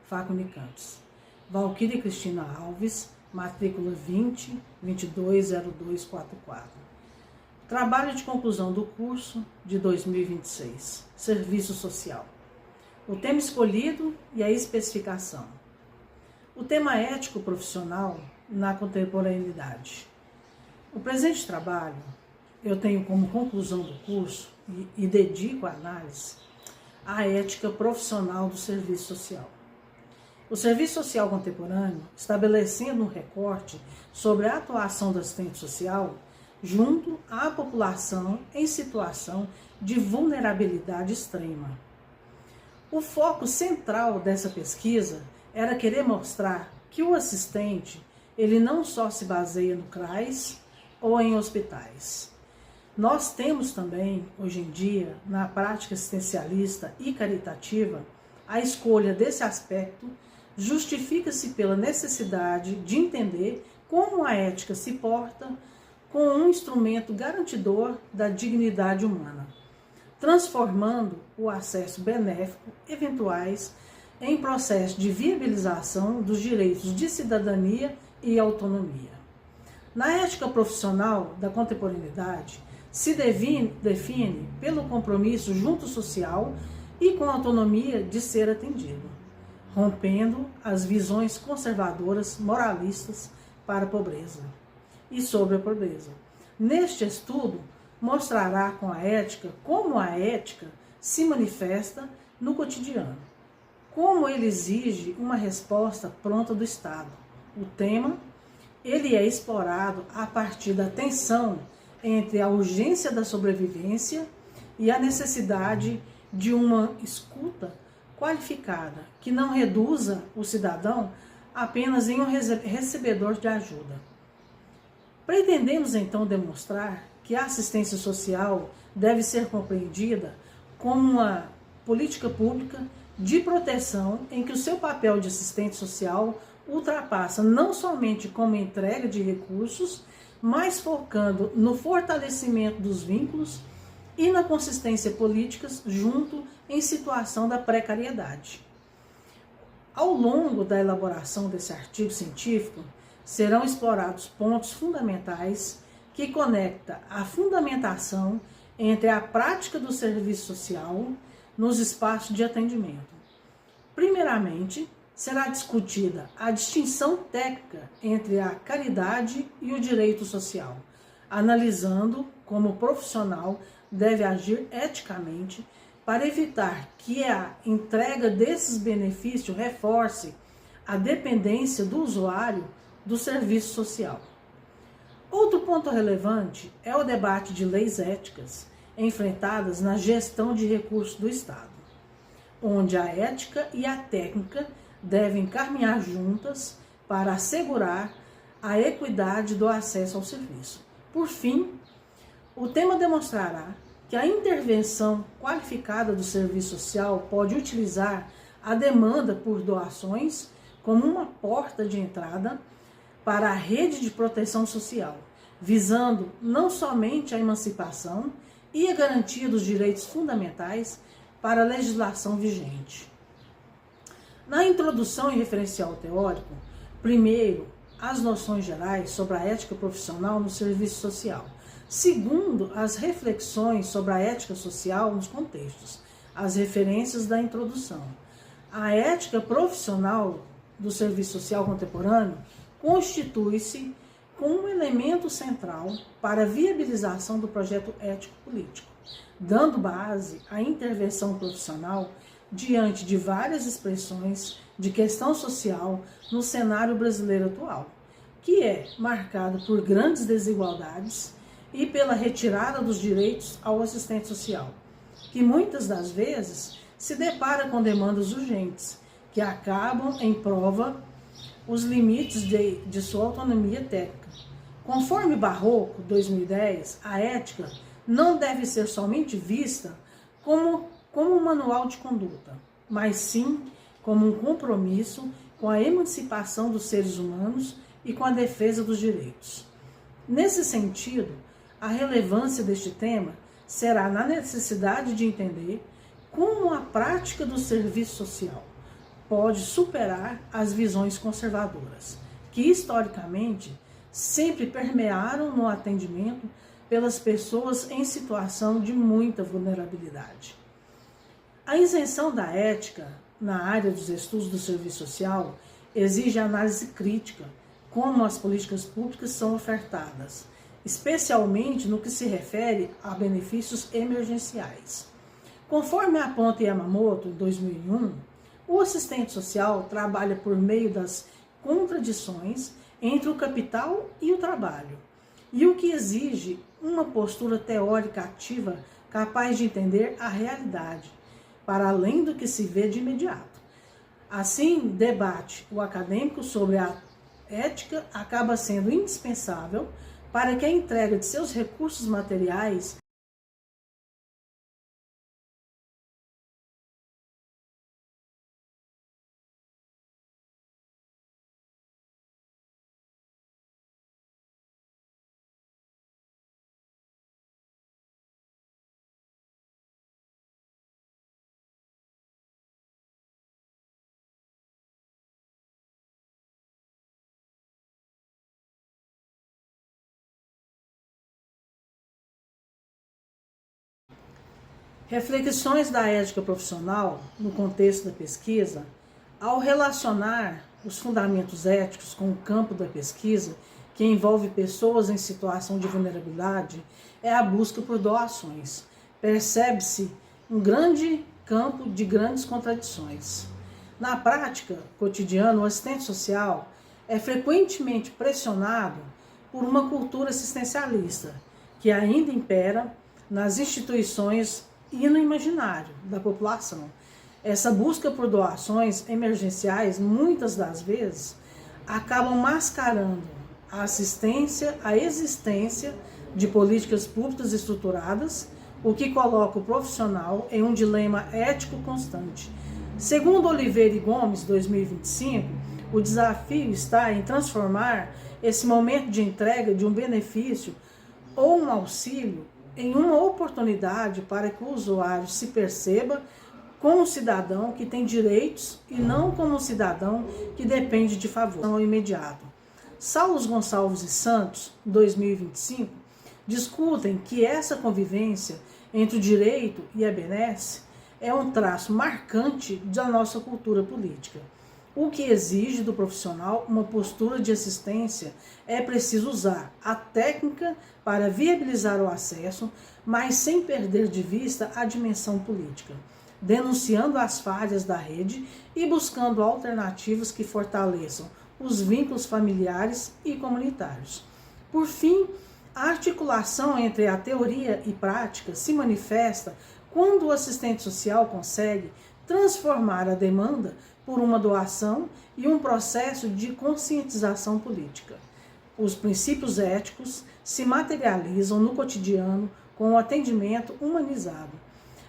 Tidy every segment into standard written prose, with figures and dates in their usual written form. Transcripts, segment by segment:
Facunicampus. Valquíria Cristina Alves, matrícula 20-220244. Trabalho de conclusão do curso de 2026, Serviço Social. O tema escolhido e a especificação. O tema ético profissional na contemporaneidade. O presente trabalho eu tenho como conclusão do curso e dedico a análise à ética profissional do serviço social. O serviço social contemporâneo, estabelecendo um recorte sobre a atuação do assistente social junto à população em situação de vulnerabilidade extrema. O foco central dessa pesquisa era querer mostrar que o assistente, ele não só se baseia no CRAS ou em hospitais. Nós temos também, hoje em dia, na prática assistencialista e caritativa, a escolha desse aspecto justifica-se pela necessidade de entender como a ética se porta com um instrumento garantidor da dignidade humana, transformando o acesso benéfico eventuais em processo de viabilização dos direitos de cidadania e autonomia. Na ética profissional da contemporaneidade, se define pelo compromisso junto social e com autonomia de ser atendido, rompendo as visões conservadoras moralistas para a pobreza e sobre a pobreza. Neste estudo, mostrará com a ética como a ética se manifesta no cotidiano, como ele exige uma resposta pronta do Estado. O tema, ele é explorado a partir da tensão entre a urgência da sobrevivência e a necessidade de uma escuta qualificada, que não reduza o cidadão apenas em um recebedor de ajuda. Pretendemos então demonstrar que a assistência social deve ser compreendida como uma política pública de proteção em que o seu papel de assistente social ultrapassa não somente como entrega de recursos, mas focando no fortalecimento dos vínculos e na consistência políticas junto em situação da precariedade. Ao longo da elaboração desse artigo científico, serão explorados pontos fundamentais que conectam a fundamentação entre a prática do serviço social nos espaços de atendimento. Primeiramente, será discutida a distinção técnica entre a caridade e o direito social, analisando como o profissional deve agir eticamente para evitar que a entrega desses benefícios reforce a dependência do usuário do serviço social. Outro ponto relevante é o debate de leis éticas enfrentadas na gestão de recursos do Estado, onde a ética e a técnica devem caminhar juntas para assegurar a equidade do acesso ao serviço. Por fim, o tema demonstrará que a intervenção qualificada do serviço social pode utilizar a demanda por doações como uma porta de entrada para a rede de proteção social, visando não somente a emancipação e a garantia dos direitos fundamentais para a legislação vigente. Na introdução e referencial teórico, primeiro, as noções gerais sobre a ética profissional no serviço social. Segundo, as reflexões sobre a ética social nos contextos, as referências da introdução. A ética profissional do serviço social contemporâneo constitui-se como um elemento central para a viabilização do projeto ético-político, dando base à intervenção profissional diante de várias expressões de questão social no cenário brasileiro atual, que é marcado por grandes desigualdades e pela retirada dos direitos ao assistente social, que muitas das vezes se depara com demandas urgentes, que acabam em prova os limites de sua autonomia técnica. Conforme Barroco, 2010, a ética não deve ser somente vista como um manual de conduta, mas sim como um compromisso com a emancipação dos seres humanos e com a defesa dos direitos. Nesse sentido, a relevância deste tema será na necessidade de entender como a prática do serviço social pode superar as visões conservadoras, que historicamente sempre permearam no atendimento pelas pessoas em situação de muita vulnerabilidade. A isenção da ética na área dos estudos do serviço social exige análise crítica, como as políticas públicas são ofertadas, especialmente no que se refere a benefícios emergenciais. Conforme aponta Yamamoto, em 2001, o assistente social trabalha por meio das contradições entre o capital e o trabalho, e o que exige uma postura teórica ativa capaz de entender a realidade, para além do que se vê de imediato. Assim, debate o acadêmico sobre a ética acaba sendo indispensável para que a entrega de seus recursos materiais reflexões da ética profissional no contexto da pesquisa, ao relacionar os fundamentos éticos com o campo da pesquisa, que envolve pessoas em situação de vulnerabilidade, é a busca por doações. Percebe-se um grande campo de grandes contradições. Na prática cotidiana, o assistente social é frequentemente pressionado por uma cultura assistencialista, que ainda impera nas instituições e no imaginário da população. Essa busca por doações emergenciais, muitas das vezes, acabam mascarando a assistência, a existência de políticas públicas estruturadas, o que coloca o profissional em um dilema ético constante. Segundo Oliveira e Gomes, 2025, o desafio está em transformar esse momento de entrega de um benefício ou um auxílio em uma oportunidade para que o usuário se perceba como um cidadão que tem direitos e não como um cidadão que depende de favor imediato. Saulos Gonçalves e Santos, 2025, discutem que essa convivência entre o direito e a benesse é um traço marcante da nossa cultura política. O que exige do profissional uma postura de assistência é preciso usar a técnica para viabilizar o acesso, mas sem perder de vista a dimensão política, denunciando as falhas da rede e buscando alternativas que fortaleçam os vínculos familiares e comunitários. Por fim, a articulação entre a teoria e prática se manifesta quando o assistente social consegue transformar a demanda por uma doação e um processo de conscientização política. Os princípios éticos se materializam no cotidiano com o atendimento humanizado.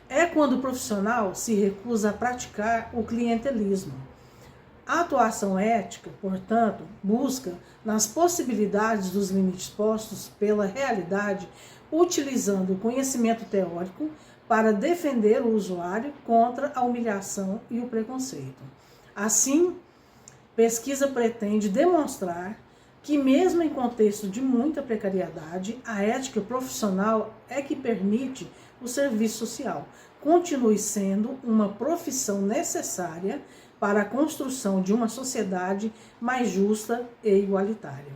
É quando o profissional se recusa a praticar o clientelismo. A atuação ética, portanto, busca, nas possibilidades dos limites postos pela realidade, utilizando o conhecimento teórico para defender o usuário contra a humilhação e o preconceito. Assim, pesquisa pretende demonstrar que, mesmo em contexto de muita precariedade, a ética profissional é que permite o serviço social continue sendo uma profissão necessária para a construção de uma sociedade mais justa e igualitária.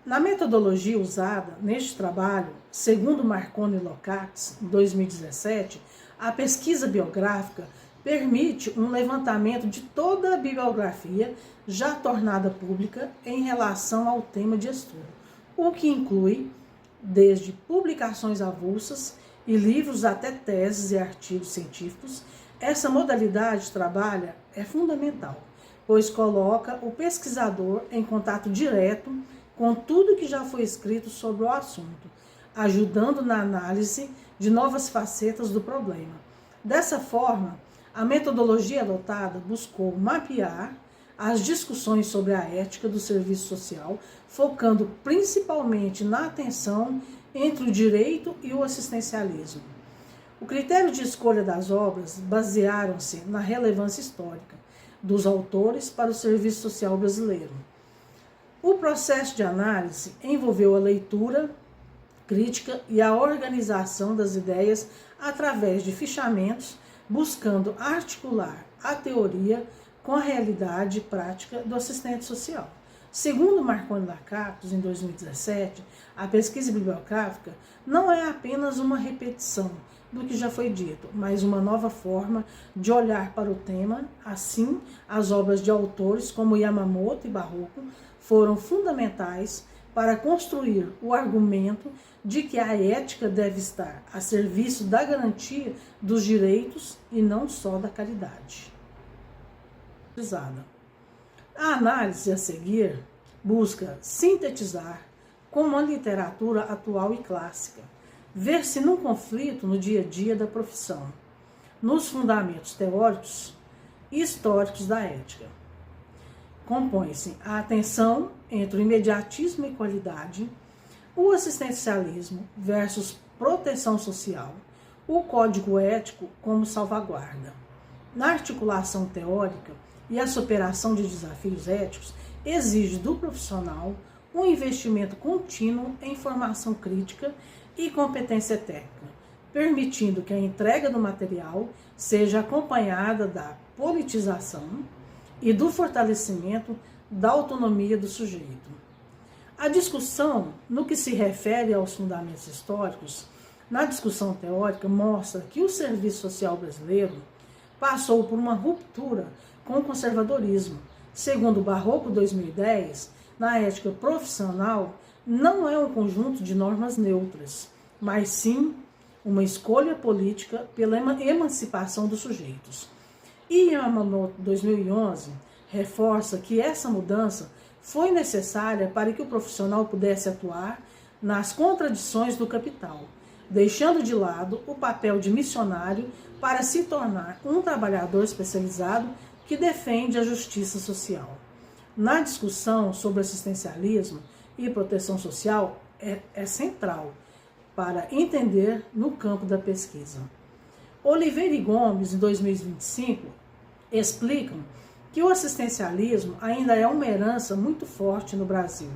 Na metodologia usada neste trabalho, segundo Marconi e Lukács, em 2017, a pesquisa biográfica permite um levantamento de toda a bibliografia já tornada pública em relação ao tema de estudo, o que inclui desde publicações avulsas e livros até teses e artigos científicos. Essa modalidade de trabalho é fundamental, pois coloca o pesquisador em contato direto com tudo que já foi escrito sobre o assunto, ajudando na análise de novas facetas do problema. Dessa forma, a metodologia adotada buscou mapear as discussões sobre a ética do serviço social, focando principalmente na atenção entre o direito e o assistencialismo. O critério de escolha das obras basearam-se na relevância histórica dos autores para o serviço social brasileiro. O processo de análise envolveu a leitura crítica e a organização das ideias através de fichamentos, buscando articular a teoria com a realidade prática do assistente social. Segundo Marconi Lacapos, em 2017, a pesquisa bibliográfica não é apenas uma repetição do que já foi dito, mas uma nova forma de olhar para o tema. Assim, as obras de autores como Yamamoto e Barroco foram fundamentais para construir o argumento de que a ética deve estar a serviço da garantia dos direitos e não só da caridade. A análise a seguir busca sintetizar como a literatura atual e clássica ver-se num conflito no dia a dia da profissão, nos fundamentos teóricos e históricos da ética. Compõe-se a atenção entre o imediatismo e qualidade, o assistencialismo versus proteção social, o código ético como salvaguarda. Na articulação teórica e a superação de desafios éticos exige do profissional um investimento contínuo em formação crítica e competência técnica, permitindo que a entrega do material seja acompanhada da politização e do fortalecimento da autonomia do sujeito. A discussão, no que se refere aos fundamentos históricos, na discussão teórica, mostra que o serviço social brasileiro passou por uma ruptura com o conservadorismo. Segundo o Barroco 2010, na ética profissional, não é um conjunto de normas neutras, mas sim uma escolha política pela emancipação dos sujeitos. E Yamamoto 2011 reforça que essa mudança foi necessária para que o profissional pudesse atuar nas contradições do capital, deixando de lado o papel de missionário para se tornar um trabalhador especializado que defende a justiça social. Na discussão sobre assistencialismo e proteção social é central para entender no campo da pesquisa. Oliveira e Gomes, em 2025, explicam que o assistencialismo ainda é uma herança muito forte no Brasil,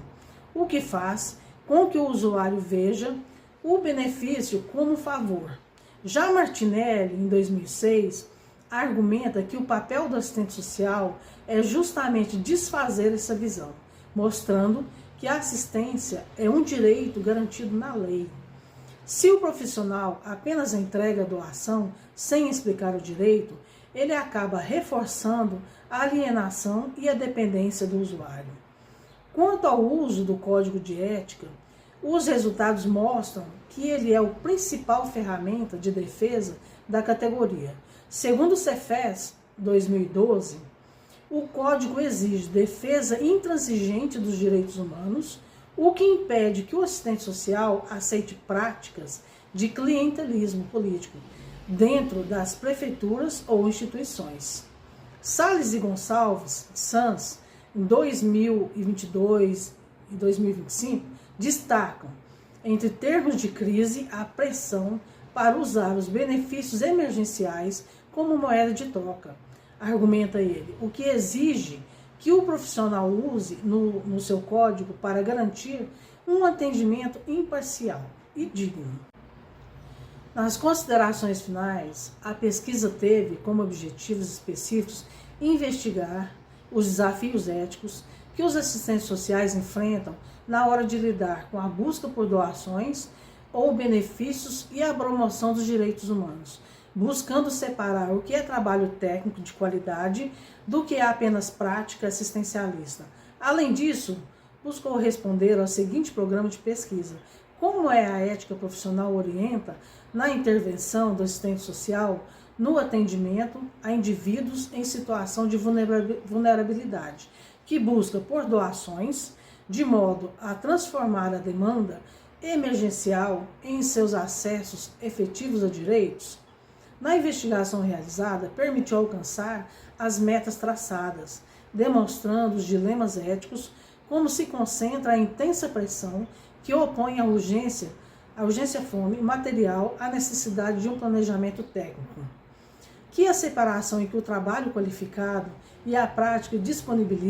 o que faz com que o usuário veja o benefício como favor. Já Martinelli, em 2006, argumenta que o papel do assistente social é justamente desfazer essa visão, mostrando que a assistência é um direito garantido na lei. Se o profissional apenas entrega a doação sem explicar o direito, ele acaba reforçando a alienação e a dependência do usuário. Quanto ao uso do código de ética, os resultados mostram que ele é a principal ferramenta de defesa da categoria. Segundo o Cefes 2012, o código exige defesa intransigente dos direitos humanos, o que impede que o assistente social aceite práticas de clientelismo político dentro das prefeituras ou instituições. Salles e Gonçalves Sanz, em 2022 e 2025, destacam, entre termos de crise, a pressão para usar os benefícios emergenciais como moeda de troca. Argumenta ele, o que exige que o profissional use no seu código para garantir um atendimento imparcial e digno. Nas considerações finais, a pesquisa teve como objetivos específicos investigar os desafios éticos que os assistentes sociais enfrentam na hora de lidar com a busca por doações ou benefícios e a promoção dos direitos humanos, buscando separar o que é trabalho técnico de qualidade do que é apenas prática assistencialista. Além disso, buscou responder ao seguinte programa de pesquisa: como é a ética profissional orienta na intervenção do assistente social no atendimento a indivíduos em situação de vulnerabilidade, que busca por doações, de modo a transformar a demanda emergencial em seus acessos efetivos a direitos. Na investigação realizada, permitiu alcançar as metas traçadas, demonstrando os dilemas éticos, como se concentra a intensa pressão que opõe a urgência a urgência fome, o material, a necessidade de um planejamento técnico. Que a separação em que o trabalho qualificado e a prática disponibilizam